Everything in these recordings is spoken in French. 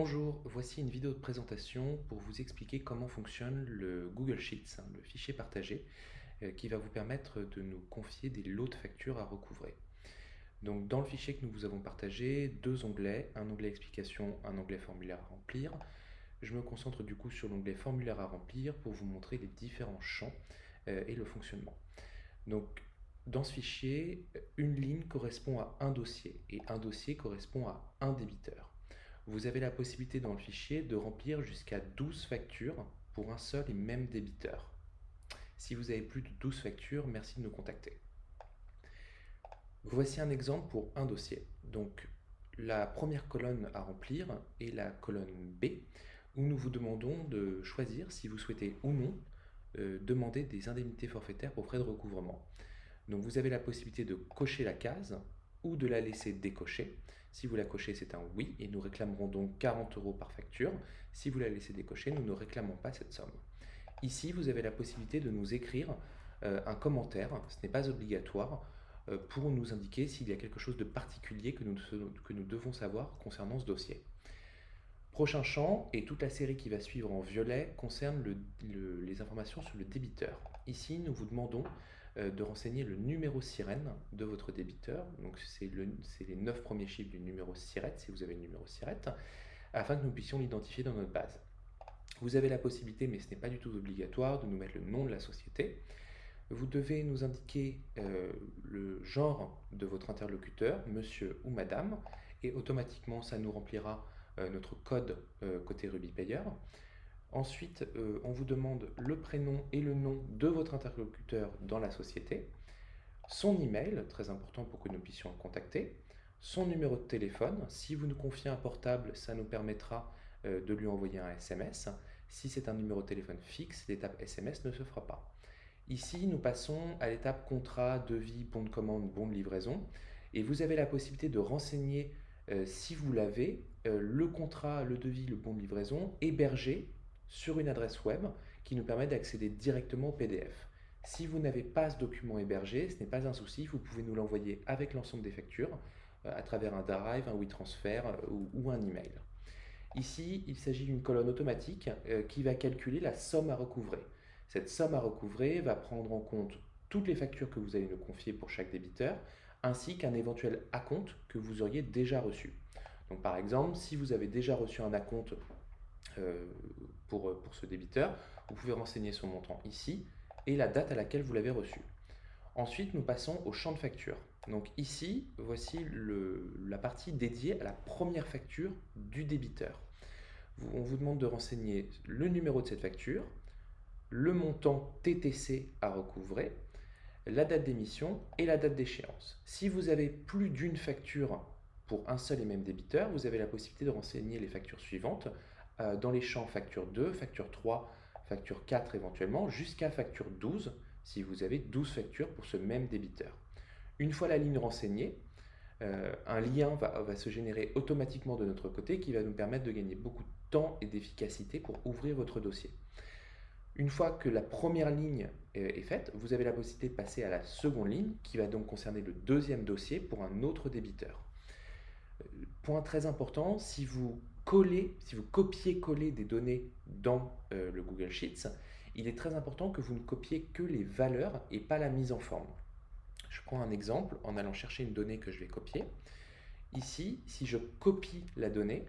Bonjour, voici une vidéo de présentation pour vous expliquer comment fonctionne le Google Sheets, le fichier partagé, qui va vous permettre de nous confier des lots de factures à recouvrer. Donc dans le fichier que nous vous avons partagé, deux onglets, un onglet explication, un onglet formulaire à remplir. Je me concentre du coup sur l'onglet formulaire à remplir pour vous montrer les différents champs et le fonctionnement. Donc dans ce fichier, une ligne correspond à un dossier et un dossier correspond à un débiteur. Vous avez la possibilité dans le fichier de remplir jusqu'à 12 factures pour un seul et même débiteur. Si vous avez plus de 12 factures, merci de nous contacter. Voici un exemple pour un dossier. Donc la première colonne à remplir est la colonne B, où nous vous demandons de choisir si vous souhaitez ou non demander des indemnités forfaitaires pour frais de recouvrement. Donc vous avez la possibilité de cocher la case ou de la laisser décocher. Si vous la cochez, c'est un oui et nous réclamerons donc 40 € par facture. Si vous la laissez décocher, nous ne réclamons pas cette somme. Ici, vous avez la possibilité de nous écrire un commentaire, ce n'est pas obligatoire, pour nous indiquer s'il y a quelque chose de particulier que nous devons savoir concernant ce dossier. Prochain champ, et toute la série qui va suivre en violet, concerne les informations sur le débiteur. Ici, nous vous demandons de renseigner le numéro SIREN de votre débiteur. Donc, c'est les 9 premiers chiffres du numéro SIRET, si vous avez le numéro SIRET, afin que nous puissions l'identifier dans notre base. Vous avez la possibilité, mais ce n'est pas du tout obligatoire, de nous mettre le nom de la société. Vous devez nous indiquer le genre de votre interlocuteur, monsieur ou madame, et automatiquement, ça nous remplira notre code côté RubyPayer. Ensuite, on vous demande le prénom et le nom de votre interlocuteur dans la société, son email, très important pour que nous puissions le contacter, son numéro de téléphone. Si vous nous confiez un portable, ça nous permettra de lui envoyer un SMS. Si c'est un numéro de téléphone fixe, l'étape SMS ne se fera pas. Ici, nous passons à l'étape contrat, devis, bon de commande, bon de livraison. Et vous avez la possibilité de renseigner, si vous l'avez, le contrat, le devis, le bon de livraison hébergé sur une adresse web qui nous permet d'accéder directement au PDF. Si vous n'avez pas ce document hébergé, ce n'est pas un souci, vous pouvez nous l'envoyer avec l'ensemble des factures à travers un Drive, un WeTransfer ou un email. Ici, il s'agit d'une colonne automatique qui va calculer la somme à recouvrer. Cette somme à recouvrer va prendre en compte toutes les factures que vous allez nous confier pour chaque débiteur, ainsi qu'un éventuel acompte que vous auriez déjà reçu. Donc par exemple, si vous avez déjà reçu un acompte pour ce débiteur, vous pouvez renseigner son montant ici et la date à laquelle vous l'avez reçu. Ensuite, nous passons au champ de facture. Donc ici, voici la partie dédiée à la première facture du débiteur. On vous demande de renseigner le numéro de cette facture, le montant TTC à recouvrer, la date d'émission et la date d'échéance. Si vous avez plus d'une facture pour un seul et même débiteur, vous avez la possibilité de renseigner les factures suivantes dans les champs facture 2, facture 3, facture 4 éventuellement, jusqu'à facture 12 si vous avez 12 factures pour ce même débiteur. Une fois la ligne renseignée, un lien va se générer automatiquement de notre côté qui va nous permettre de gagner beaucoup de temps et d'efficacité pour ouvrir votre dossier. Une fois que la première ligne est faite, vous avez la possibilité de passer à la seconde ligne qui va donc concerner le deuxième dossier pour un autre débiteur. Point très important, si vous copiez-collez des données dans le Google Sheets, il est très important que vous ne copiez que les valeurs et pas la mise en forme. Je prends un exemple en allant chercher une donnée que je vais copier. Ici, si je copie la donnée,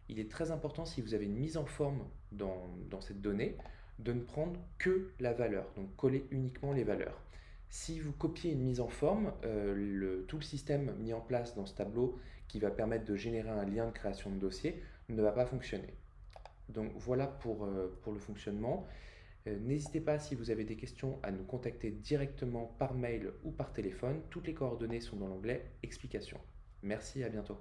il est très important, si vous avez une mise en forme dans cette donnée, de ne prendre que la valeur, donc coller uniquement les valeurs. Si vous copiez une mise en forme, tout le système mis en place dans ce tableau qui va permettre de générer un lien de création de dossier ne va pas fonctionner. Donc voilà pour le fonctionnement. N'hésitez pas, si vous avez des questions, à nous contacter directement par mail ou par téléphone. Toutes les coordonnées sont dans l'onglet Explications. Merci, à bientôt.